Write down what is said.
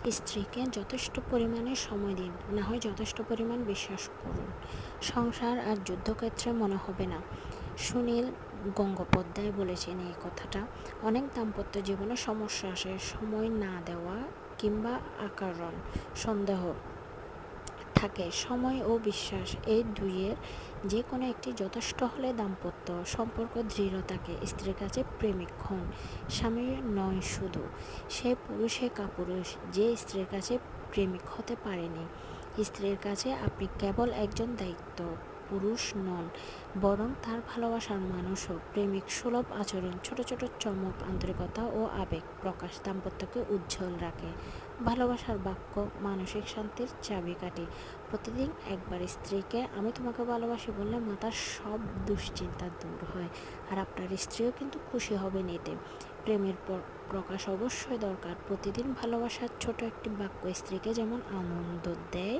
স্ত্রীকে যথেষ্ট পরিমাণে সময় দিন, না হয় যথেষ্ট পরিমাণ বিশ্বাস করুন। সংসার আর যুদ্ধক্ষেত্রে মনে হবে না। সুনীল গঙ্গোপাধ্যায় বলেছেন এই কথাটা। অনেক দাম্পত্য জীবনে সমস্যা আসে সময় না দেওয়া কিংবা আকারণ সন্দেহ থাকে। সময় ও বিশ্বাস এই দুইয়ের যে কোনো একটি যথেষ্ট হলে দাম্পত্য সম্পর্ক দৃঢ় থাকে। স্ত্রীর কাছে প্রেমিক হন, স্বামী নয় শুধু। সে পুরুষে কাপুরুষ যে স্ত্রীর কাছে প্রেমিক হতে পারেনি। স্ত্রীর কাছে আপনি কেবল একজন দায়িত্ব পুরুষ নন, বরং তার ভালোবাসার মানুষও। প্রেমিক সুলভ আচরণ, ছোট ছোট চমক, আন্তরিকতা ও আবেগ প্রকাশ দাম্পত্যকে উজ্জ্বল রাখে। ভালোবাসার বাক্য মানসিক শান্তির চাবিকাঠি। প্রতিদিন একবার স্ত্রীকে আমি তোমাকে ভালোবাসি বললে মাথার সব দুশ্চিন্তা দূর হয়, আর আপনার স্ত্রীও কিন্তু খুশি হবেন এতে। প্রেমের প্রকাশ অবশ্যই দরকার। প্রতিদিন ভালোবাসার ছোট একটি বাক্য স্ত্রীকে যেমন আনন্দ দেয়,